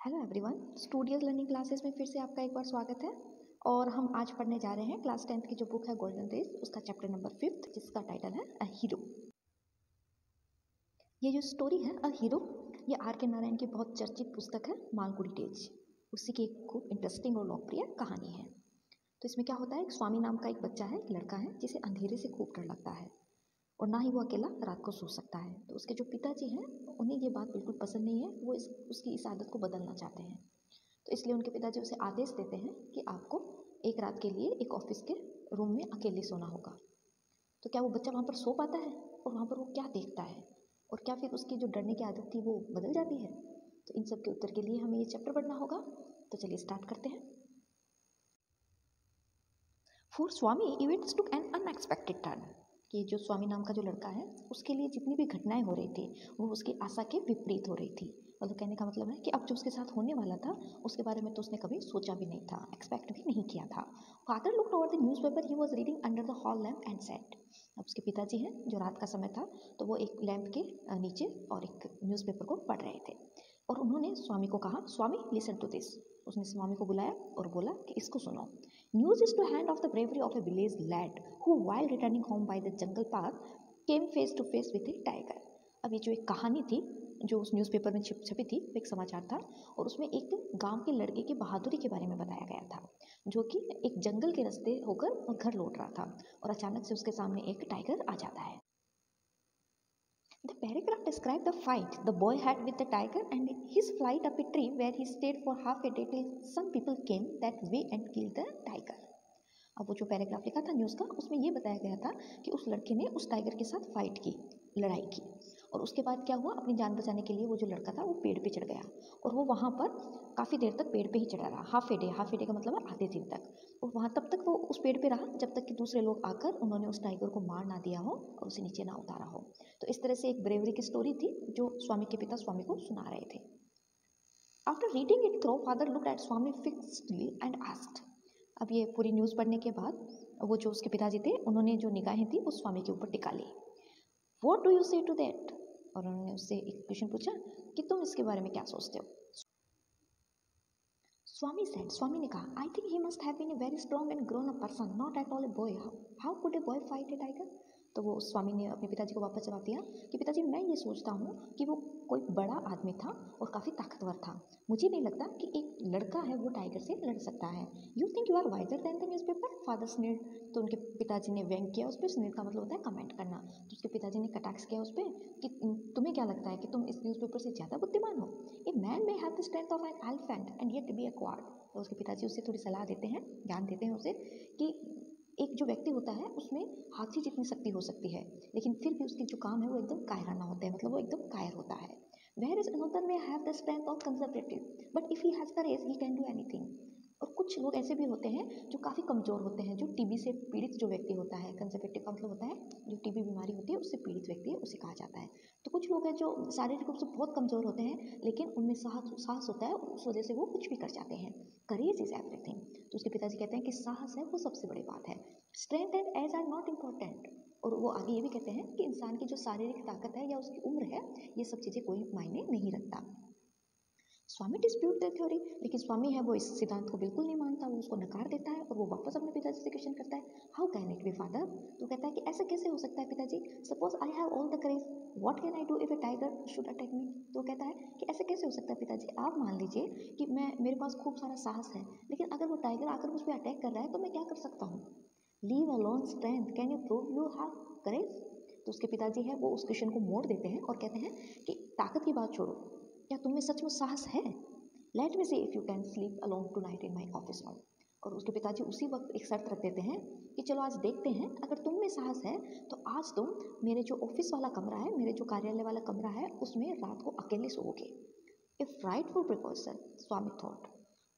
Hello everyone, studios learning classes में फिर से आपका एक बार स्वागत है। और हम आज पढ़ने जा रहे हैं क्लास 10th की जो बुक है गोल्डन डेज, उसका चैप्टर नंबर 5 जिसका टाइटल है अ हीरो। ये जो स्टोरी है अ हीरो, ये आर के नारायण की बहुत चर्चित पुस्तक है मालगुडी डेज। उसी की एक खूब इंटरेस्टिंग और लोकप्रिय कहानी है। तो इसमें क्या होता है, एक स्वामी नाम का एक बच्चा है, एक लड़का है जिसे अंधेरे से खूब डर लगता है और ना ही वो अकेला रात को सो सकता है। तो उसके जो पिताजी हैं उन्हें ये बात बिल्कुल पसंद नहीं है, वो उसकी इस आदत को बदलना चाहते हैं। तो इसलिए उनके पिताजी उसे आदेश देते हैं कि आपको एक रात के लिए एक ऑफिस के रूम में अकेले सोना होगा। तो क्या वो बच्चा वहाँ पर सो पाता है और वहाँ पर वो क्या देखता है और क्या फिर उसकी जो डरने की आदत थी वो बदल जाती है? तो इन सब के उत्तर के लिए हमें ये चैप्टर पढ़ना होगा। तो चलिए स्टार्ट करते हैं। For Swami events took an unexpected turn. कि जो स्वामी नाम का जो लड़का है उसके लिए जितनी भी घटनाएं हो रही थी वो उसकी आशा के विपरीत हो रही थी। मतलब कहने का मतलब है कि अब जो उसके साथ होने वाला था उसके बारे में तो उसने कभी सोचा भी नहीं था, एक्सपेक्ट भी नहीं किया था। Father looked over the newspaper he was reading under the hall lamp and said. अब उसके पिताजी हैं, जो रात का समय था तो वो एक लैम्प के नीचे और एक न्यूज़पेपर को पढ़ रहे थे और उन्होंने स्वामी को कहा, स्वामी लिसन टू दिस। उसने स्वामी को बुलाया और बोला कि इसको सुनो। News is to hand of the bravery of a village lad who, while returning home by the jungle path, came face to face with a tiger. अब ये जो एक कहानी थी जो उस न्यूज़पेपर में छपी थी, वो एक समाचार था और उसमें एक गांव के लड़के की बहादुरी के बारे में बताया गया था, जो कि एक जंगल के रास्ते होकर घर लौट रहा था और अचानक से उसके सामने एक टाइगर आ जाता है। The paragraph described the fight the boy had with the tiger and his flight up a tree where he stayed for half a day till some people came that way and killed the tiger. अब वो जो paragraph लिखा था news का, उसमें ये बताया गया था कि उस लड़के ने उस टाइगर के साथ फाइट की, लड़ाई की और उसके बाद क्या हुआ, अपनी जान बचाने के लिए वो जो लड़का था वो पेड़ पे चढ़ गया और वो वहाँ पर काफ़ी देर तक पेड़ पे ही चढ़ा रहा। हाफ ए डे का मतलब है आधे दिन तक। और वहाँ तब तक वो उस पेड़ पे रहा जब तक कि दूसरे लोग आकर उन्होंने उस टाइगर को मार ना दिया हो और उसे नीचे ना उतारा हो। तो इस तरह से एक ब्रेवरी की स्टोरी थी जो स्वामी के पिता स्वामी को सुना रहे थे। After reading it through father looked at Swami fixedly and asked. अब ये पूरी न्यूज़ पढ़ने के बाद वो जो उसके पिताजी थे उन्होंने जो निगाहें थी वो स्वामी के ऊपर टिका ली। व्हाट डू यू से टू दैट? और उन्होंने उससे एक क्वेश्चन पूछा कि तुम इसके बारे में क्या सोचते हो? स्वामी ने कहा, I think he must have been a very strong and grown up person, not at all a boy. How could a boy fight a tiger? तो वो स्वामी ने अपने पिताजी को वापस जवाब दिया कि पिताजी, मैं ये सोचता हूँ कि वो कोई बड़ा आदमी था और काफ़ी ताकतवर था। मुझे नहीं लगता कि एक लड़का है वो टाइगर से लड़ सकता है। You think you are wiser than the newspaper? Father sneered. तो उनके पिताजी ने व्यंग किया उस पर। स्नीड का मतलब होता है कमेंट करना। तो उसके पिताजी ने कटाक्ष किया उस पर कि तुम्हें क्या लगता है कि तुम इस न्यूज़पेपर से ज़्यादा बुद्धिमान हो? A man may have the strength of an elephant and yet be A chord. तो उसके पिताजी उससे थोड़ी सलाह देते हैं, ज्ञान देते हैं उसे कि एक जो व्यक्ति होता है उसमें हाथी जितनी शक्ति हो सकती है, लेकिन फिर भी उसके जो काम है वो एकदम कायराना होते हैं, मतलब वो एकदम कायर होता है। Where is another may have the strength of conservative but if he has courage he can do anything. और कुछ लोग ऐसे भी होते हैं जो काफ़ी कमज़ोर होते हैं, जो टीबी से पीड़ित जो व्यक्ति होता है, कंजर्वेटिव का मतलब होता है जो टीबी बीमारी होती है उससे पीड़ित व्यक्ति है, उसे कहा जाता है। तो कुछ लोग हैं जो शारीरिक रूप से बहुत कमज़ोर होते हैं लेकिन उनमें साहस होता है और उस वजह से वो कुछ भी कर जाते हैं। Courage is everything. तो उसके पिताजी कहते हैं कि साहस है वो सबसे बड़ी बात है। Strength and age are not important. और वो आगे ये भी कहते हैं कि इंसान की जो शारीरिक ताकत है या उसकी उम्र है, ये सब चीज़ें कोई मायने नहीं रखता। स्वामी डिस्प्यूट द थ्योरी, लेकिन स्वामी है वो इस सिद्धांत को बिल्कुल नहीं मानता, वो उसको नकार देता है और वो वापस अपने पिताजी से क्वेश्चन करता है, how can it be father? तो कहता है कि ऐसा कैसे हो सकता है पिताजी? Suppose I have all the courage, what can I do if A tiger should attack मी? तो कहता है कि ऐसे कैसे हो सकता है पिताजी, आप मान लीजिए कि मेरे पास खूब सारा साहस है, लेकिन अगर वो टाइगर आकर मुझ पर अटैक कर रहा है तो मैं क्या कर सकता हूँ? Leave alone strength, can you prove you have courage? तो उसके पिताजी है वो उस क्वेश्चन को मोड़ देते हैं और कहते हैं कि ताकत की बात छोड़ो, क्या तुम में सचमुच साहस है? Let me see if you can sleep alone tonight in my office room. और उसके पिताजी उसी वक्त एक शर्त रख देते हैं कि चलो आज देखते हैं, अगर तुम में साहस है तो आज तुम मेरे जो ऑफिस वाला कमरा है, मेरे जो कार्यालय वाला कमरा है, उसमें रात को अकेले सोओगे। ए फ्राइटफुल प्रिकॉशन, स्वामी थॉट।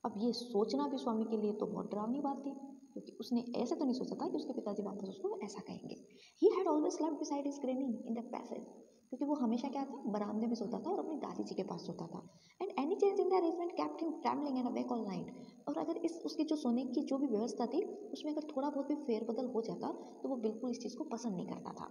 अब ये सोचना भी स्वामी के लिए तो बहुत डरावनी बात थी, क्योंकि उसने ऐसे तो नहीं सोचा था कि उसके पिताजी वापस उसको ऐसा कहेंगे। He had always slept beside his granny in the passage. क्योंकि वो हमेशा क्या था, बरामदे में सोता था और अपनी दादी जी के पास सोता था। And any change in the arrangement kept him travelling and awake all night. और अगर इस उसकी जो सोने की जो भी व्यवस्था थी उसमें अगर थोड़ा बहुत भी फेरबदल हो जाता तो वो बिल्कुल इस चीज़ को पसंद नहीं करता था।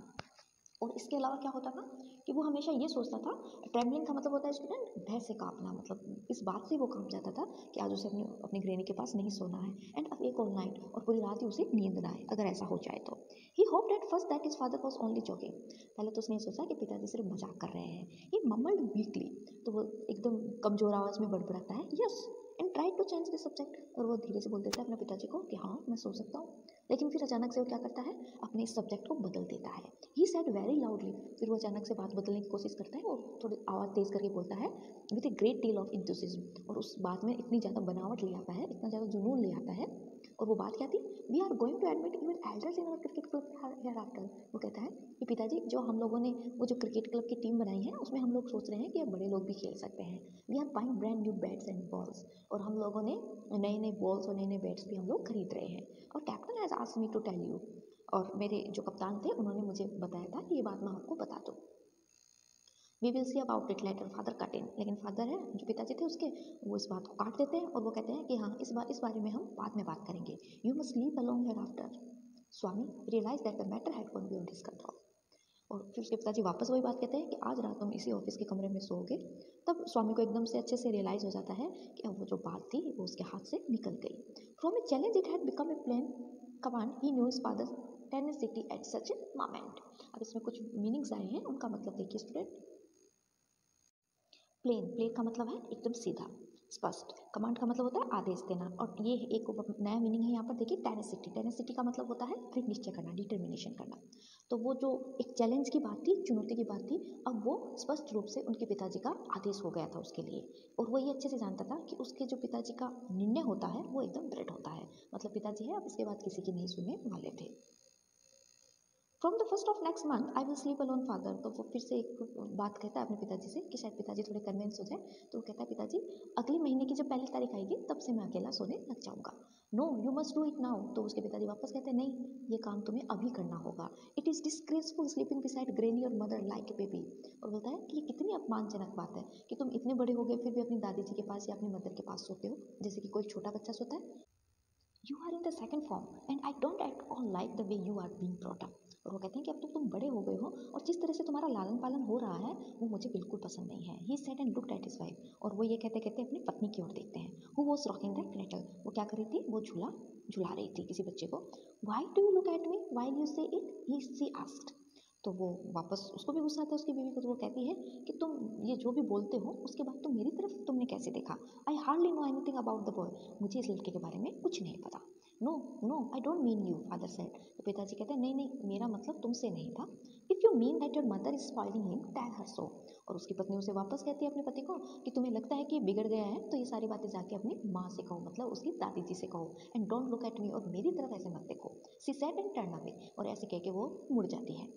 और इसके अलावा क्या होता था कि वो हमेशा ये सोचता था, ट्रेमलिंग का मतलब होता है स्टूडेंट भय से कांपना, मतलब इस बात से वो कांप जाता था कि आज उसे अपने अपनी ग्रैनी के पास नहीं सोना है, एंड अवेक ऑल नाइट, और पूरी रात ही उसे नींद ना आए अगर ऐसा हो जाए तो। He hoped at first that his father was only joking, पहले तो उसने ये सोचा कि पिताजी सिर्फ मजाक कर रहे हैं। ही मम्मल्ड वीकली, तो वो एकदम कमजोर आवाज में बड़बड़ाता है yes, and try to change the subject, और वो धीरे से बोल देता है अपने पिताजी को कि हाँ मैं सो सकता हूँ। लेकिन फिर अचानक से वो क्या करता है, अपने इस सब्जेक्ट को बदल देता है। ही सेड वेरी लाउडली, फिर वो अचानक से बात बदलने की कोशिश करता है और थोड़ी आवाज़ तेज़ करके बोलता है with a great deal of enthusiasm, और उस बात में इतनी ज़्यादा बनावट ले आता है, इतना ज़्यादा जुनून ले आता है। और वो बात क्या थी, we are going to admit even elders in our cricket club hereafter. वो कहता है कि पिताजी जो हम लोगों ने वो जो क्रिकेट क्लब की टीम बनाई है उसमें हम लोग सोच रहे हैं कि अब बड़े लोग भी खेल सकते हैं। We are buying brand new bats and balls, और हम लोगों ने नए नए बॉल्स और नए नए बैट्स भी हम लोग खरीद रहे हैं। और captain has asked me to tell you, और मेरे जो कप्तान थे उन्होंने मुझे बताया था कि ये बात मैं आपको बता दूँ। We will see about it later, father cut in, लेकिन फादर है जो पिताजी थे उसके, वो इस बात को काट देते हैं और वो कहते हैं कि हाँ इस बारे में हम बाद में बात करेंगे। You must leave along hereafter. Swami realise that the matter had gone beyond his control, और फिर उसके पिताजी वापस वही बात कहते हैं कि आज रात तुम इसी ऑफिस के कमरे में सोओगे। तब स्वामी को एकदम से अच्छे से रियलाइज़ हो जाता है कि अब वो जो बात थी वो उसके हाथ से निकल गई। From a challenge it had become a plain command, he knew his father tenacity at such a moment. अब इसमें कुछ मीनिंग्स आए हैं, उनका मतलब देखिए स्टूडेंट। प्लेन, प्लेन का मतलब है एकदम सीधा स्पष्ट, कमांड का मतलब होता है आदेश देना, और ये एक नया मीनिंग है यहाँ पर देखिए टेनेसिटी। टेनेसिटी का मतलब होता है दृढ़ निश्चय करना, डिटर्मिनेशन करना। तो वो जो एक चैलेंज की बात थी, चुनौती की बात थी, अब वो स्पष्ट रूप से उनके पिताजी का आदेश हो गया था उसके लिए। और वो ये अच्छे से जानता था कि उसके जो पिताजी का निर्णय होता है वो एकदम दृढ़ होता है, मतलब पिताजी है अब इसके बाद किसी की नहीं सुनने वाले थे। From the first of next month I will sleep alone father, तो वो फिर से एक बात कहता है अपने पिताजी से कि शायद पिताजी थोड़े कन्विंस हो जाए। तो वो कहता है पिताजी अगले महीने की जो पहली तारीख आएगी तब से मैं अकेला सोने लग जाऊंगा। No you must do it now, तो उसके पिताजी वापस कहते हैं नहीं ये काम तुम्हें अभी करना होगा। It is disgraceful sleeping beside granny और मदर लाइक ए बेबी, और बोलता है कि ये कितनी अपमानजनक बात है कि तुम इतने बड़े हो गए फिर भी अपनी दादी जी के पास या अपनी मदर के पास सोते हो जैसे कि कोई छोटा बच्चा सोता है। You are in the second form and I don't at all like the way you are being brought up, और वो कहते हैं कि अब तो तुम बड़े हो गए हो और जिस तरह से तुम्हारा लालन पालन हो रहा है वो मुझे बिल्कुल पसंद नहीं है। He said and looked at his wife, और वो ये कहते कहते अपनी पत्नी की ओर देखते हैं। हु वाज रॉकिंग द क्रेटल, वो क्या कर रही थी, वो झूला झुला रही थी किसी बच्चे को। Why do you look at me while you से इट, ही सी आस्क्ड, तो वो वापस उसको भी गुस्सा आता है उसकी बीवी को, तो वो कहती है कि तुम ये जो भी बोलते हो उसके बाद तुम मेरी तरफ तुमने कैसे देखा। I hardly know anything about the boy, मुझे इस लड़के के बारे में कुछ नहीं पता। No no I don't mean you father said, तो पिताजी कहते हैं नहीं नहीं मेरा मतलब तुमसे नहीं था। If you mean that your mother is spoiling him tell her so, और उसकी पत्नी उसे वापस कहती है अपने पति को कि तुम्हें लगता है कि बिगड़ गया है तो ये सारी बातें जाके अपनी माँ से कहो, मतलब उसकी दादी जी से कहो। And don't look at me, और मेरी तरफ ऐसे मत देखो। She said and turn away, और ऐसे कह के वो मुड़ जाती है।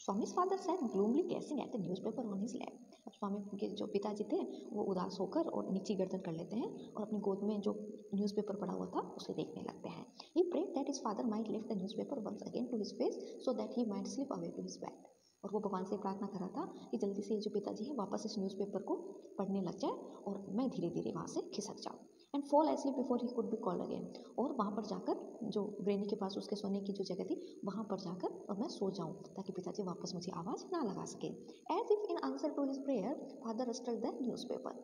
स्वामी's father sat gloomily gazing at the newspaper on his lap. अब स्वामी के जो पिताजी थे वो उदास होकर और नीची गर्दन कर लेते हैं और अपनी गोद में जो न्यूज़पेपर पड़ा हुआ था उसे देखने लगते हैं। He prayed that his father might lift the newspaper once again to his face so that he might slip away to his bed. और वो भगवान से प्रार्थना कर रहा था कि जल्दी से ये जो पिताजी है वापस इस न्यूज़पेपर को पढ़ने लग जाए और मैं धीरे धीरे वहाँ से खिसक जाऊँ। And fall asleep before he could be called again, और वहाँ पर जाकर जो ग्रेनी के पास उसके सोने की जो जगह थी वहाँ पर जाकर और मैं सो जाऊँ ताकि पिताजी वापस मुझे आवाज़ ना लगा सके। As if in answer to his prayer father rustled the newspaper,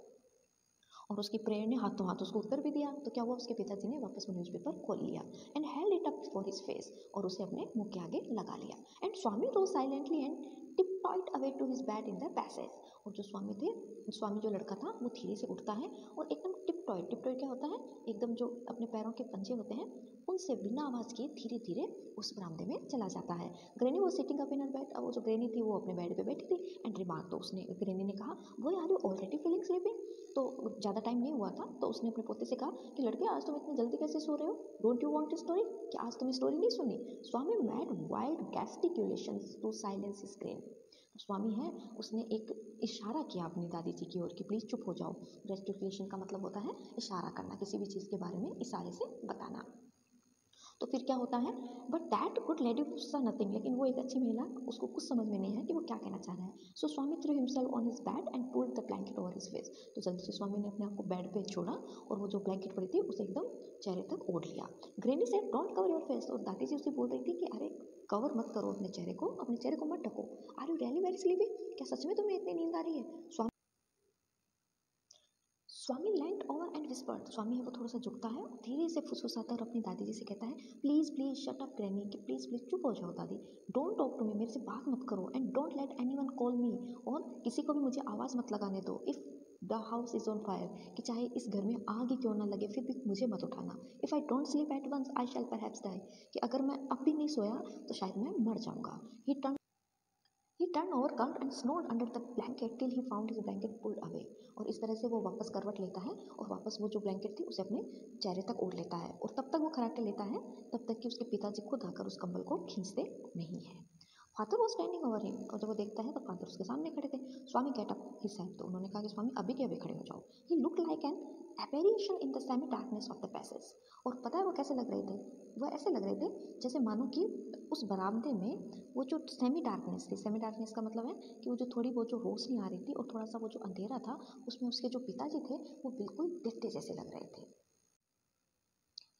और उसकी प्रेयर ने हाथों हाथ उसको उत्तर भी दिया। तो क्या हुआ, उसके पिताजी ने वापस वो न्यूज़पेपर खोल लिया and held it up for his face, और उसे अपने मुंह के आगे लगा लिया। And Swami rose silently and tiptoed away to his bed in the passage, और जो स्वामी थे, स्वामी जो लड़का था वो धीरे से उठता है और एकदम टिपटॉय, टिपटॉय क्या होता है, एकदम जो अपने पैरों के पंजे होते हैं उनसे बिना आवाज़ किए धीरे धीरे उस बरामदे में चला जाता है। ग्रेनी वो sitting up in her bed, अब वो जो ग्रेनी थी वो अपने बेड पे बैठी थी। एंड रिमार्क, तो उसने ग्रेनी ने कहा वो are you already feeling sleeping, तो ज़्यादा टाइम नहीं हुआ था तो उसने अपने पोते से कहा कि लड़के आज तुम इतनी जल्दी कैसे सो रहे हो, डोंट यू वांट स्टोरी, कि आज तुम स्टोरी नहीं सुनी। Swami made wild gesticulations to silence his gran, Swami है उसने एक इशारा किया अपनी दादी जी की ओर कि प्लीज़ चुप हो जाओ। गेस्टिकुलेशन का मतलब होता है इशारा करना, किसी भी चीज़ के बारे में इशारे से बताना। तो फिर क्या होता है, बट दैट गुड लेडी सा नथिंग, लेकिन वो एक अच्छी महिला, उसको कुछ समझ में नहीं है कि वो क्या कहना चाह रहा है। So Swami threw himself on his bed and pulled the blanket over his face, तो जल्दी से स्वामी ने अपने आप को बेड पे छोड़ा और वो जो ब्लैंकेट पड़ी थी उसे एकदम चेहरे तक ओढ़ लिया। Granny said don't cover your face, और दादी जी उसे बोल रही थी कि अरे कवर मत करो अपने चेहरे को मत ढको। Are you really very sleepy? क्या सच में तुम्हें इतनी नींद आ रही है? Swami leant over and whispered, Swami है वो थोड़ा सा झुकता है, धीरे से फुसफुसाता है और अपनी दादी जी से कहता है, please please shut up granny, कि प्लीज़ प्लीज़ चुप हो जाओ दादी, डोंट टॉक टू मी, मेरे से बात मत करो, and don't let anyone call मी, और किसी को भी मुझे आवाज़ मत लगाने दो, if the house is on fire, कि चाहे इस घर में आग ही क्यों ना लगे फिर भी मुझे मत उठाना, if I don't sleep at once I shall perhaps die, कि अगर मैं अब भी नहीं सोया तो शायद मैं मर जाऊंगा। He turned over, covered and snored under the blanket till he found his blanket pulled away. और इस तरह से वो वापस करवट लेता है और वापस वो जो ब्लैंकेट थी उसे अपने चेहरे तक ओढ़ लेता है, और तब तक वो खराटे लेता है तब तक कि उसके पिताजी खुद आकर उस कंबल को खींचते नहीं है। Father was standing over him, और जब वो देखता है तो फादर उसके सामने खड़े थे। स्वामी गेट अप, ही सेड, तो उन्होंने कहा कि स्वामी अभी के अभी खड़े हो जाओ। He look like an apparition in the semi darkness of the passage, और पता है वो कैसे लग रहे थे? वो ऐसे लग रहे थे जैसे मानो कि उस बरामदे में वो जो सेमी डार्कनेस थी, सेमी डार्कनेस का मतलब है कि वो जो थोड़ी बहुत जो रोशनी आ रही थी और थोड़ा सा वो जो अंधेरा था उसमें उसके जो पिताजी थे वो बिल्कुल दिखते जैसे लग रहे थे।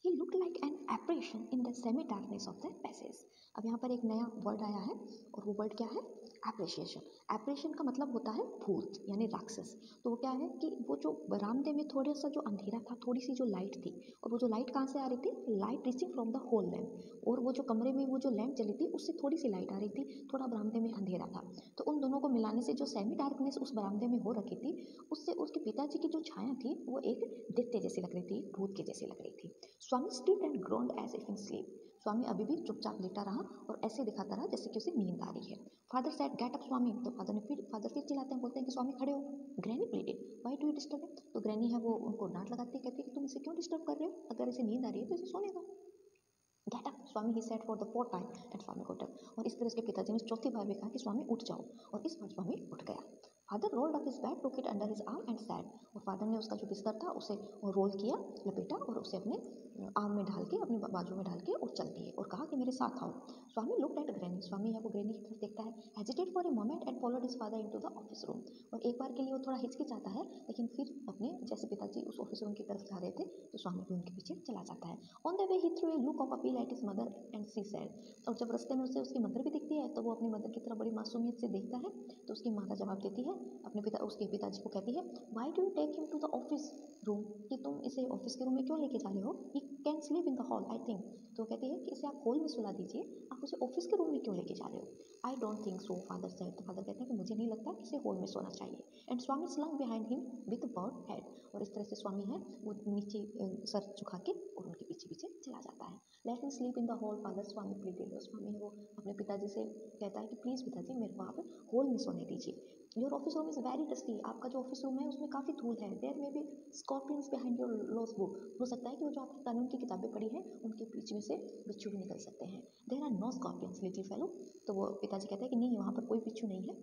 He looked like an apparition in the semi-darkness of the passage. अब यहाँ पर एक नया वर्ड आया है और वो वर्ड क्या है? एप्रिशिएशन। एप्रिशिएशन का मतलब होता है भूत यानी राक्षस। तो वो क्या है कि वो जो बरामदे में थोड़ा सा जो अंधेरा था, थोड़ी सी जो लाइट थी, और वो जो लाइट कहाँ से आ रही थी? Light reaching from the hall lamp, और वो जो कमरे में वो जो लैम्प जली थी उससे थोड़ी सी लाइट आ रही थी, थोड़ा बरामदे में अंधेरा था, तो उन दोनों को मिलाने से जो सेमी डार्कनेस उस बरामदे में हो रखी थी उससे उसके पिताजी की जो छाया थी वो एक दैत्य जैसी लग रही थी, भूत के जैसी लग रही थी। Swami still and groaned as if in sleep, Swami अभी भी चुपचाप लेटा रहा और ऐसे दिखाता रहा जैसे कि उसे नींद आ रही है। फादर सेड गेट अप स्वामी, तो फादर फिर चिल्लाते हैं, बोलते हैं कि स्वामी खड़े हो। Granny pleaded why do you disturb him, तो ग्रैनी है वो उनको डांट लगाती है, कहती है कि तुम इसे क्यों डिस्टर्ब कर रहे हो, अगर इसे नींद आ रही है तो इसे सोने दो। Get up Swami, he said for the fourth time, and Swami got up, और इस तरह उसके पिताजी ने चौथी बार भी कहा कि स्वामी उठ जाओ, और इस बार स्वामी उठ गया। Father rolled up his bag, took it under his arm and sad, और फादर ने उसका जो बिस्तर था उसे रोल किया, लपेटा और उसे अपने आर्म में डाल के, अपने बाजू में डाल के और चल दिए और कहा कि मेरे साथ आओ। स्वामी लुक्ड एट ग्रैनी, स्वामी है वो ग्रैनी की तरफ देखता है, hesitate for a moment and followed his father into the office room, और एक बार के लिए वो थोड़ा हिचकिचाता है लेकिन फिर अपने जैसे पिताजी उस ऑफिस रूम की तरफ जा रहे थे तो स्वामी भी उनके पीछे चला जाता है। On the way he through a look of appeal at his mother and she said, और जब रास्ते में उसे उसकी मदर भी दिखती है तो वो अपनी मदर की तरफ बड़ी मासूमियत से देखता है, तो उसकी माता जवाब देती है, उसके पिताजी को कहती है, why do you take him to the office room, कि तुम इसे ऑफिस के रूम में क्यों लेके जा रहे हो, he can sleep in the hall I think, तो कहती है कि इसे आप हॉल में सुला दीजिए, आप उसे ऑफिस के रूम में क्यों लेके जा रहे हो। I don't think so father said, तो फादर कहते हैं कि मुझे नहीं लगता कि इसे हॉल में सोना चाहिए। And Swami slung behind him with bird head, और इस तरह से स्वामी है वो नीचे सर झुका के और उनके पीछे पीछे चला जाता है। Let me sleep in the hall father, Swami pleaded, और स्वामी है वो अपने पिताजी से कहता है कि प्लीज़ पिताजी मेरे को आप हॉल में सोने दीजिए। Your office room is very dusty, आपका जो ऑफिस रूम है उसमें काफ़ी धूल है, there may be scorpions behind your laws book, हो सकता है कि वो जो आपकी कानून की किताबें पढ़ी हैं उनके बीच में से बिच्छू भी निकल सकते हैं। There are no scorpions little fellow, तो वो पिताजी कहते हैं कि नहीं वहाँ पर कोई बिच्छू नहीं है,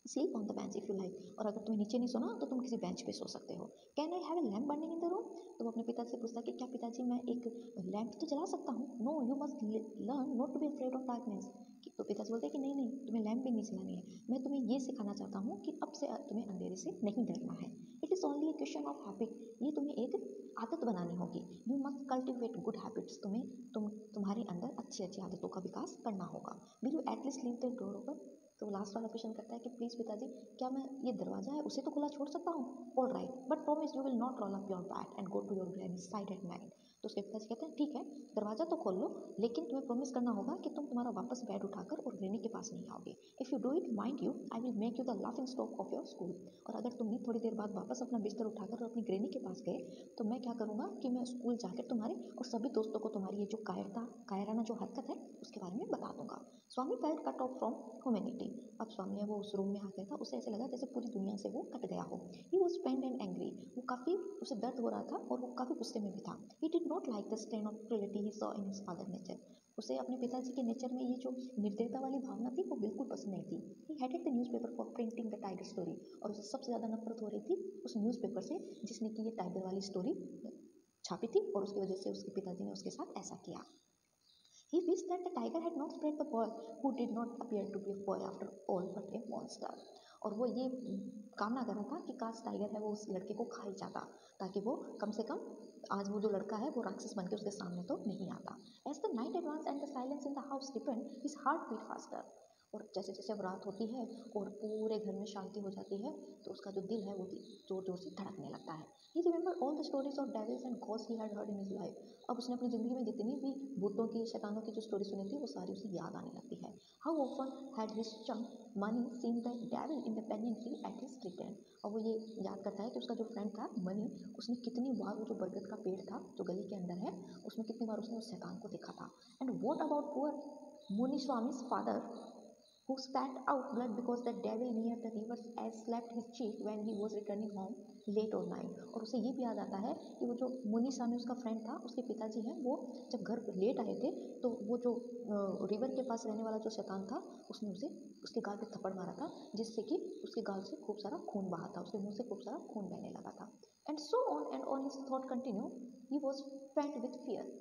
sleep on the bench if you like, और अगर तुम्हें नीचे नहीं सोना तो तुम किसी बेंच पे सो सकते हो। Can I have a lamp burning in the room, तो वो अपने पिताजी से पूछता है कि क्या पिताजी मैं एक लैम्प तो जला सकता हूँ। No you must learn not to be afraid of darkness, तो पिताजी बोलते हैं कि नहीं नहीं तुम्हें लैम्प भी नहीं जलानी है, मैं तुम्हें ये सिखाना चाहता हूँ कि अब से तुम्हें अंधेरे से नहीं डरना है। It is only A question of habit, ये तुम्हें एक आदत बनानी होगी। You must cultivate good habits, तुम्हारे अंदर अच्छी अच्छी आदतों का विकास करना होगा। Will you at least leave the door open, तो लास्ट वाला क्वेश्चन करता है कि प्लीज़ पिताजी क्या मैं ये दरवाज़ा है उसे तो खुला छोड़ सकता हूँ। All right but promise you will not roll up your bed and go to your granny side at night, तो उसके पिताजी कहते हैं ठीक है दरवाज़ा तो खोल लो लेकिन तुम्हें प्रॉमिस करना होगा कि तुम तुम्हारा वापस बेड उठाकर और ग्रैनी के पास नहीं आओगे। If you do it mind you I will make you the laughing stock of your school, और अगर तुमने थोड़ी देर बाद वापस अपना बिस्तर उठाकर और अपनी ग्रैनी के पास गए तो मैं क्या करूँगा कि मैं स्कूल जाकर तुम्हारे और सभी दोस्तों को तुम्हारी ये जो कायराना जो हरकत है उसके बारे में बता दूंगा। Swami felt cut off from humanity, अब स्वामी है वो उस रूम में आ गया था, उसे ऐसे लगा जैसे पूरी दुनिया से वो कट गया हो। ही वॉज पेन्ड एंड एंग्री, वो काफ़ी उसे दर्द हो रहा था और वो काफ़ी गुस्से में भी था। He did not like the strain of cruelty he saw in his father nature, उसे अपने पिताजी के नेचर में ये जो निर्दयता वाली भावना थी वो बिल्कुल पसंद नहीं थी। He hated the newspaper for printing the tiger story, और उसे सबसे ज़्यादा नफरत हो रही थी उस न्यूज़पेपर से जिसने कि ये टाइगर वाली स्टोरी छापी थी, और उसकी वजह से उसके पिताजी ने उसके साथ ऐसा किया। He wished that the tiger had not spared the boy who did not appear to be a boy after all but a monster. और वो ये कामना कर रहा था कि काश टाइगर है वो उस लड़के को खा ही जाता, ताकि वो कम से कम आज वो जो लड़का है वो राक्षस बन के उसके सामने तो नहीं आता। As the night advance and the silence in the house deepened his heart beat faster. और जैसे जैसे अब रात होती है और पूरे घर में शांति हो जाती है, तो उसका जो दिल है वो जोर जोर से धड़कने लगता है। He remember all the stories of devils and gods he had heard in his life. अब उसने अपनी ज़िंदगी में जितनी भी भूतों की, शैतानों की जो स्टोरी सुनी थी वो सारी उसे याद आने लगती है। How often had his chunk money seen the devil in the banyan tree at his street end। और वो ये याद करता है कि उसका जो फ्रेंड था मनी, उसने कितनी बार वो जो बरगद का पेड़ था जो गली के अंदर है, उसमें कितनी बार उसने उस शैतान को देखा था। And what about poor Muniswami's father who spat out blood because the devil near the river as slapped his cheek when he was returning home late or night। और उसे ये भी याद आता है कि वो जो मुनि स्वामी उसका फ्रेंड था, उसके पिताजी हैं, वो जब घर लेट आए थे तो वो जो रिवर के पास रहने वाला जो शैतान था, उसने उसे उसके गाल पे थप्पड़ मारा था, जिससे कि उसके गाल से खूब सारा खून बहा था, उसके मुंह से खूब सारा खून बहने लगा था। And so on and on his thought continue, he was फेंट विथ फियर।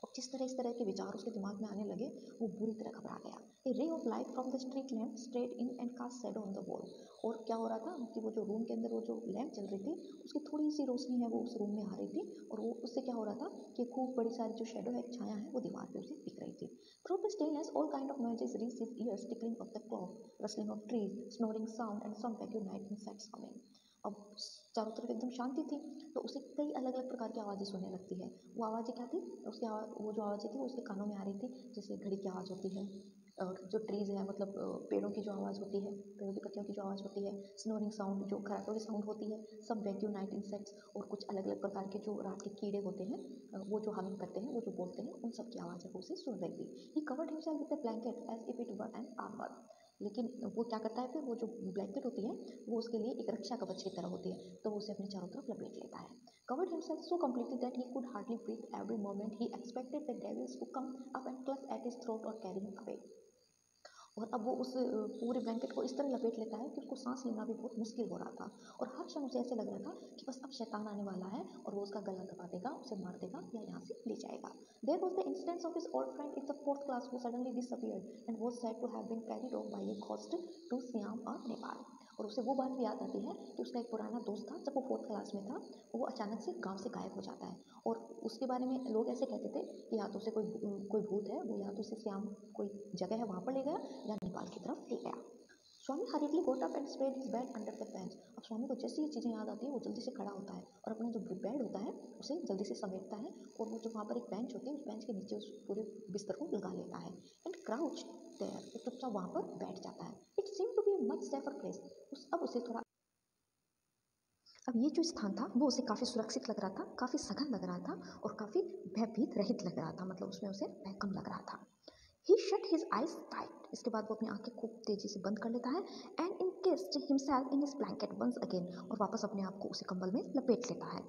और जिस तरह इस तरह के विचार उसके दिमाग में आने लगे, वो बुरी तरह घबरा गया। A ray of light from the street lamp straight in and cast shadow on the wall. और क्या हो रहा था कि वो जो रूम के अंदर वो जो लैम्प चल रही थी, उसकी थोड़ी सी रोशनी है वो उस रूम में आ रही थी, और वो उससे क्या हो रहा था कि खूब बड़ी सारी जो शैडो है, छाया है, वो दीवार पे उसे दिख रही थी। Through the stillness all kind of noises reached his ears, tickling of the clock, rustling of trees, snoring sound and some vacuum night insects coming. अब चारों तरफ एकदम शांति थी, तो उसे कई अलग अलग प्रकार की आवाज़ें सुनने लगती है। वो आवाज़ें क्या थी, उसकी वो जो आवाज़ें थी वो उसके कानों में आ रही थी, जैसे घड़ी की आवाज़ होती है, और जो ट्रीज़ है मतलब पेड़ों की जो आवाज़ होती है, पेड़ों की पत्तियों की जो आवाज़ होती है, स्नोरिंग साउंड जो खराटों की साउंड होती है, सब वैक्यूम नाइट इंसेक्ट्स, और कुछ अलग अलग प्रकार के जो रात के कीड़े होते हैं, वो जो हमिंग करते हैं, वो जो बोलते हैं, उन सब की आवाज़ वो उसे सुन रही थी। He covered himself with a blanket as if it were an armour. लेकिन वो क्या करता है फिर, वो जो ब्लैंकेट होती है वो उसके लिए एक रक्षा कवच की तरह होती है, तो वो उसे अपने चारों तरफ लपेट लेता है। Covered himself so completely that he could hardly breathe every moment he expected the devils to come up and clutch at his throat or carry him away। और अब वो उस पूरे ब्लैंकेट को इस तरह लपेट लेता है कि उसको सांस लेना भी बहुत मुश्किल हो रहा था, और हर क्षण उसे ऐसे लग रहा था कि बस अब शैतान आने वाला है और वो उसका गला दबा देगा, उसे मार देगा या यहाँ से ले जाएगा। There was the instance of his old friend in the fourth class who suddenly disappeared and was said to have been carried off by a ghost to Siam और नेपाल। और उसे वो बात भी याद आती है कि उसका एक पुराना दोस्त था, जब वो फोर्थ क्लास में था, वो अचानक से गांव से गायब हो जाता है, और उसके बारे में लोग ऐसे कहते थे कि या तो उसे कोई भूत है, वो या तो उसे श्याम कोई जगह है वहाँ पर ले गया, या नेपाल की तरफ ले गया। Swami hurriedly got up and spread his bed under the bench. अब स्वामी को जैसी ये चीज़ें याद आती है, वो जल्दी से खड़ा होता है और अपना जो बेड होता है उसे जल्दी से समेटता है, और वो जो वहाँ पर एक बेंच होती है, उस बेंच के नीचे उस पूरे बिस्तर को लगा लेता है। एंड क्राउच देयर, वो चुपचाप वहाँ पर बैठ जाता है। It seem to be a much safer place. अब उसे थोड़ा, अब ये जो स्थान था वो उसे काफ़ी सुरक्षित लग रहा था, काफ़ी सघन लग रहा था, और काफ़ी भयभीत रहित लग रहा था, मतलब उसमें उसे भय कम लग रहा था। ही शट हिज आइज टाइट, इसके बाद वो अपनी आंखें खूब तेजी से बंद कर लेता है। And encased himself in his blanket once again, और वापस अपने आप को उसे कंबल में लपेट लेता है।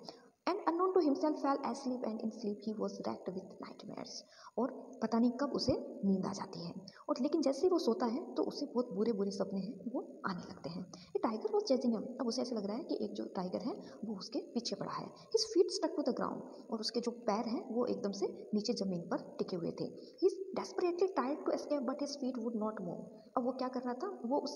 And unknown to himself fell asleep, and in sleep he was racked with nightmares. और पता नहीं कब उसे नींद आ जाती है, और लेकिन जैसे ही वो सोता है तो उसे बहुत बुरे बुरे सपने हैं वो आने लगते हैं। ये टाइगर वॉज चेजिंग हिम, अब उसे ऐसे लग रहा है कि एक जो टाइगर है वो उसके पीछे पड़ा है। His feet stuck to the ground, और उसके जो पैर हैं वो एकदम से नीचे जमीन पर टिके हुए थे। He desperately tried to escape but his feet would not move. अब वो क्या कर रहा था, वो उस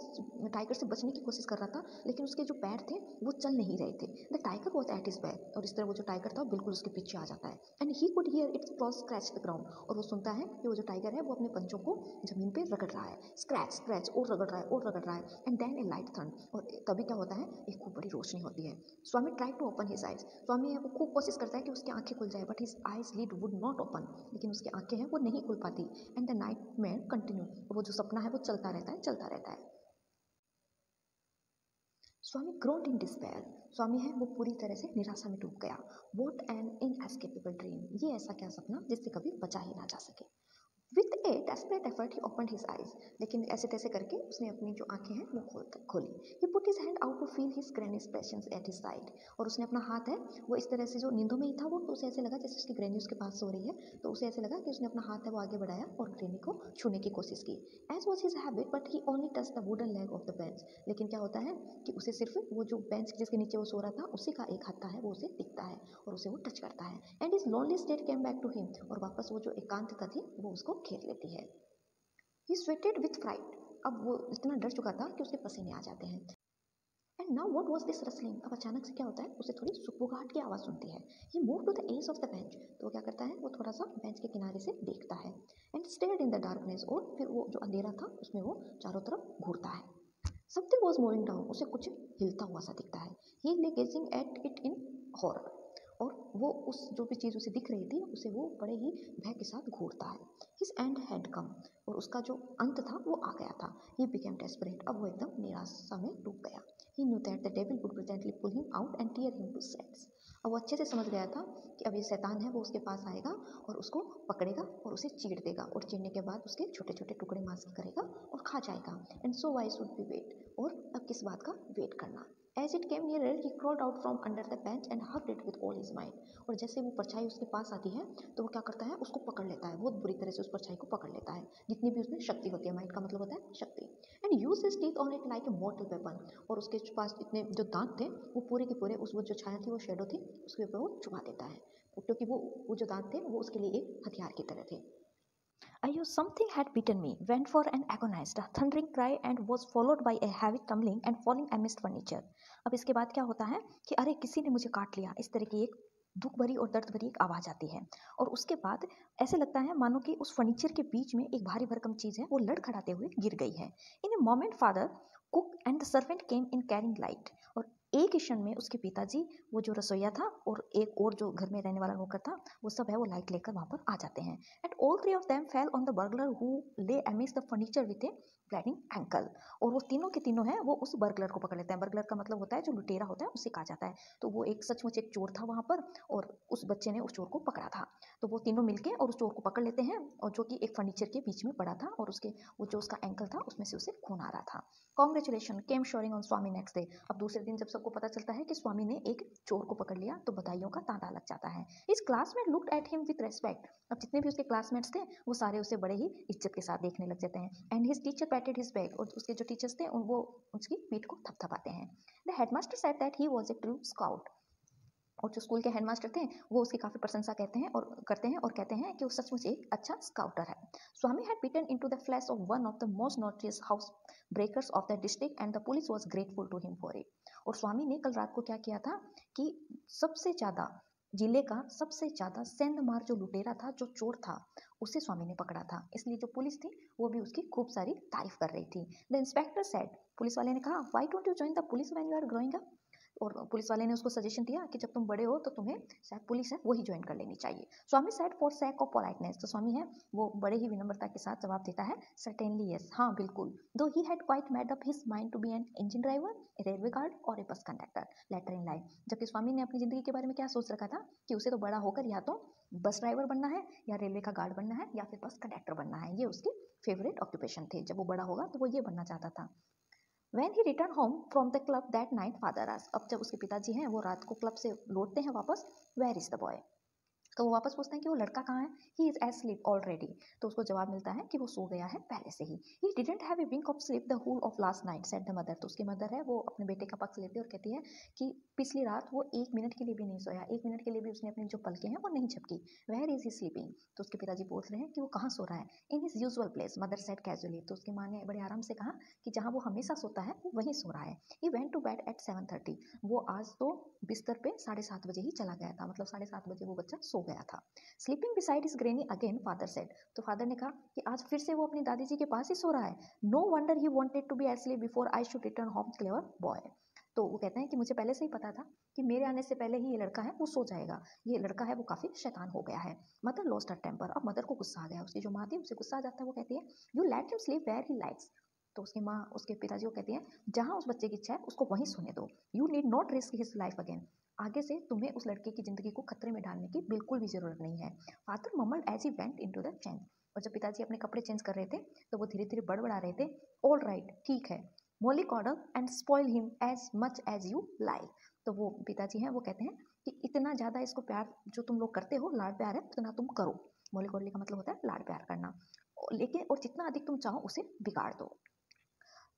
टाइगर से बचने की कोशिश कर रहा था, लेकिन उसके जो पैर थे वो चल नहीं रहे थे। The tiger was at his back, और इस तरह वो जो टाइगर था बिल्कुल उसके पीछे आ जाता है। And he could hear it's clause scratch the ground, और वो सुनता है कि वो जो टाइगर है वो अपने पंचों को जमीन पे रगड़ रहा है, स्क्रैच स्क्रैच, और रगड़ रहा है और रगड़ रहा है। एंड देन ए लाइट थंड, और तभी क्या होता है, एक खूब बड़ी रोशनी होती है। Swami try to open his eyes, Swami है वो खूब कोशिश करता है कि उसकी आंखें खुल जाए, but his eyes lead would not open, लेकिन उसकी आंखें हैं वो नहीं खुल पाती। And the night mayor continue, वो जो सपना है वो चलता रहता है, चलता रहता है। स्वामी ग्रोन्ड इन डिस्पेयर, स्वामी है वो पूरी तरह से निराशा में डूब गया। वॉट एन इनएस्केपेबल ड्रीम, ये ऐसा क्या सपना जिससे कभी बचा ही ना जा सके। With A desperate effort he open his eyes, लेकिन ऐसे तैसे करके उसने अपनी जो आंखें हैं वो खोली। He put his hand out to feel his granny's presence at his side, और उसने अपना हाथ है वो इस तरह से, जो नींदों में ही था वो, तो उसे ऐसे लगा जैसे उसकी ग्रैनी उसके पास सो रही है, तो उसे ऐसे लगा कि उसने अपना हाथ है वो आगे बढ़ाया और ग्रैनी को छूने की कोशिश की। As was his habit, but he only touch the wooden leg of the bench. लेकिन क्या होता है कि उसे सिर्फ वो जो बेंच जिसके नीचे वो सो रहा था उसी का एक हत्था है वो उसे दिखता है, और उसे वो टच करता है। And his lonely state came back to him, और वापस वो जो एकांतता थी वो उसको घेर लेती है। ही स्वेटेड विथ फ्राइट, अब वो इतना डर चुका था कि उसके पसीने आ जाते हैं। And now what was this rustling, अब अचानक से क्या होता है, उसे थोड़ी सुगबुगाहट की आवाज़ सुनती है। He move to the edge of the bench, तो वो क्या करता है, वो थोड़ा सा बेंच के किनारे से देखता है। And stared in the darkness, और फिर वो जो अंधेरा था उसमें वो चारों तरफ घूरता है। समथिंग वॉज मूविंग डाउन, उसे कुछ हिलता हुआ सा दिखता है। He lay gazing at it in horror, और वो उस जो भी चीज़ उसे दिख रही थी उसे वो बड़े ही भय के साथ घूरता है। हिज एंड हैड कम, और उसका जो अंत था वो आ गया था। ही बिकेम डेस्परेट, अब वो एकदम निराशा में डूब गया। He knew that the devil would presently pull him out and tear him to shreds, अब वो अच्छे से समझ गया था कि अब ये शैतान है वो उसके पास आएगा और उसको पकड़ेगा और उसे चीर देगा, और चीरने के बाद उसके छोटे छोटे टुकड़े मांस के करेगा और खा जाएगा। And so why should be wait, और अब किस बात का वेट करना। As it came nearer he crawled out from under the bench and hugged it with all his might, और जैसे वो परछाई उसके पास आती है तो वो क्या करता है, उसको पकड़ लेता है, बहुत बुरी तरह से उस परछाई को पकड़ लेता है, जितनी भी उसमें शक्ति होती है, माइट का मतलब होता है शक्ति। And use his teeth on it like a मॉर्टल weapon, और उसके पास इतने जो दांत थे वो पूरे के पूरे उस वो जो छाया थी, वो शेडो थी, उसके ऊपर वो चुभा देता है, क्योंकि वो जो दांत थे वो उसके लिए एक हथियार की तरह थे। I knew something had bitten me, went for an agonized, thundering cry and was followed by a heavy tumbling and falling amidst furniture. अब इसके बाद क्या होता है कि अरे किसी ने मुझे काट लिया, इस तरह की एक दुख भरी और दर्द भरी एक आवाज़ आती है, और उसके बाद ऐसे लगता है मानो कि उस फर्नीचर के बीच में एक भारी भरकम चीज़ है वो लड़खड़ाते हुए गिर गई है। In a moment father cook and the servant came in carrying light, और एक ही क्षण में उसके पिताजी, वो जो रसोईया था और एक और जो घर में रहने वाला नौकर था, वो सब है वो लाइट लेकर वहाँ पर आ जाते हैं। And all three of them fell on the burglar who lay amidst the furniture with a bleeding ankle, और वो तीनों के तीनों हैं वो उस बर्गलर को पकड़ लेते हैं। बर्गलर का मतलब होता है जो लुटेरा होता है, उससे कहा जाता है। तो वो एक सचमुच एक चोर था वहाँ पर, और उस बच्चे ने उस चोर को पकड़ा था। तो वो तीनों मिलके और उस चोर को पकड़ लेते हैं, और जो कि एक फर्नीचर के बीच में पड़ा था, और उसके वो जो उसका एंकल था उसमें से उसे खून आ रहा था। Congratulation came shoring on Swami next day, अब दूसरे दिन जब सबको पता चलता है कि स्वामी ने एक चोर को पकड़ लिया तो बधाइयों का तांता लग जाता है। इस classmate looked at him with respect, अब जितने भी उसके क्लासमेट्स थे वो सारे उसे बड़े ही इज्जत के साथ देखने लग जाते हैं। And his teacher पैटेड his back, और उसके जो टीचर्स थे वो उसकी पीठ को थपथपाते हैं। The headmaster said that he was a true scout, और जो स्कूल के हेडमास्टर थे वो उसकी काफ़ी प्रशंसा करते हैं और कहते हैं कि वो सचमुच एक अच्छा स्काउटर है। Swami had beaten into the flesh of one of the most notorious house breakers of the district and the police was grateful to him for it, और स्वामी ने कल रात को क्या किया था कि सबसे ज़्यादा जिले का सबसे ज़्यादा सेंधमार जो लुटेरा था, जो चोर था, उसे स्वामी ने पकड़ा था, इसलिए जो पुलिस थी वो भी उसकी खूब सारी तारीफ कर रही थी। द इंस्पेक्टर सेड, पुलिस वाले ने कहा, why don't you join the police when you are growing up, और पुलिस वाले ने उसको सजेशन दिया कि जब तुम बड़े हो तो तुम्हें शायद पुलिस है वही ज्वाइन कर लेनी चाहिए। Swami said for sake of politeness, तो स्वामी है वो बड़े ही विनम्रता के साथ जवाब देता है, सर्टेनली यस, हाँ बिल्कुल। Though he had quite made up his mind to be an engine driver, a railway guard और a bus conductor letter in life, जबकि स्वामी ने अपनी जिंदगी के बारे में क्या सोच रखा था कि उसे तो बड़ा होकर या तो बस ड्राइवर बनना है, या रेलवे का गार्ड बनना है, या फिर बस कंडक्टर बनना है, ये उसके फेवरेट ऑक्यूपेशन थे। जब वो बड़ा होगा तो वो ये बनना चाहता था। When he returned home from the club that night, father asked, अब जब उसके पिताजी हैं वो रात को क्लब से लौटते हैं वापस, where is the boy, तो वो वापस पूछते हैं कि वो लड़का कहाँ है। ही इज एस्लीप ऑलरेडी, तो उसको जवाब मिलता है कि वो सो गया है पहले से ही। He didn't have a wink of sleep the whole of last night said the mother, तो उसकी मदर है वो अपने बेटे का पक्ष लेती है और कहती है कि पिछली रात वो 1 मिनट के लिए भी नहीं सोया, 1 मिनट के लिए भी उसने अपनी जो पलकें हैं वो नहीं झपकी। वेयर इज ही स्लीपिंग, तो उसके पिताजी पूछ रहे हैं कि वो कहाँ सो रहा है। In his usual place, mother said casually, तो उसकी माँ ने बड़े आराम से कहा कि जहाँ वो हमेशा सोता है वो वहीं सो रहा है। He went to bed at 7:30, वो आज तो बिस्तर पे 7:30 बजे ही चला गया था, मतलब 7:30 बजे वो बच्चा सो गया था। Sleeping beside his granny again, father said, तो फादर ने कहा कि आज फिर से वो अपनी दादी जी के पास ही सो रहा है। No wonder he wanted to be asleep before I should return home, clever boy, तो वो कहते हैं कि मुझे पहले से ही पता था कि मेरे आने से पहले ही ये लड़का है वो सो जाएगा, ये लड़का है वो काफ़ी शैतान हो गया है। मदर लॉस्ट हर टेम्पर, अब मदर को गुस्सा आ गया, उसकी जो माँ थी उसे गुस्सा आ जाता है, वो कहती है you let him sleep where he likes, तो उसकी माँ उसके पिताजी को कहती है जहाँ उस बच्चे की इच्छा है उसको वहीं सोने दो, you need not risk his life again, आगे से तुम्हें उस लड़के की ज़िंदगी को खतरे में डालने की बिल्कुल भी ज़रूरत नहीं है। Father mumbled as he went into the change, और जब पिताजी अपने कपड़े चेंज कर रहे थे तो वो धीरे धीरे बड़बड़ा रहे थे, ऑल राइट ठीक है, mollycoddle and spoil him as much as you like, तो वो पिताजी हैं वो कहते हैं कि इतना ज़्यादा इसको प्यार जो तुम लोग करते हो, लाड प्यार है, उतना तुम करो। मोली कॉर्डली का मतलब होता है लाड प्यार करना, लेकिन और जितना अधिक तुम चाहो उसे बिगाड़ दो।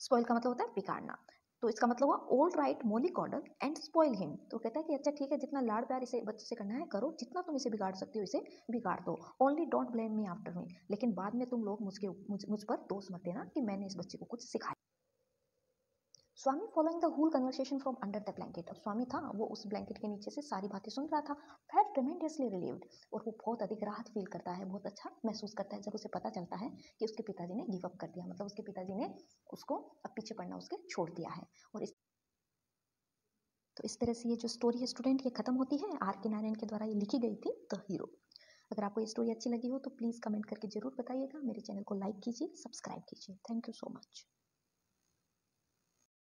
स्पॉइल का मतलब होता है बिगाड़ना, तो इसका मतलब हुआ all right mollycoddle and spoil him, तो कहता है कि अच्छा ठीक है, जितना लाड़ प्यार इसे बच्चे से करना है करो, जितना तुम इसे बिगाड़ सकते हो इसे बिगाड़ दो, only don't blame me after me, लेकिन बाद में तुम लोग मुझ पर दोष मत देना कि मैंने इस बच्चे को कुछ सिखाया। Swami following the whole conversation from under the blanket. अब स्वामी था वो उस ब्लैंकेट के नीचे से सारी बातें सुन रहा था। फेल्ट ट्रेमेंडसली रिलीव्ड, और वो बहुत अधिक राहत फील करता है, बहुत अच्छा महसूस करता है जब उसे पता चलता है कि उसके पिताजी ने गिव अप कर दिया, मतलब उसके पिताजी ने उसको अब पीछे पड़ना उसके छोड़ दिया है। और इस तरह से ये जो स्टोरी है स्टूडेंट ये खत्म होती है। आर के नारायण के द्वारा ये लिखी गई थी द हीरो। अगर आपको ये स्टोरी अच्छी लगी हो तो प्लीज़ कमेंट करके जरूर बताइएगा। मेरे चैनल को लाइक कीजिए, सब्सक्राइब कीजिए। Thank you so much.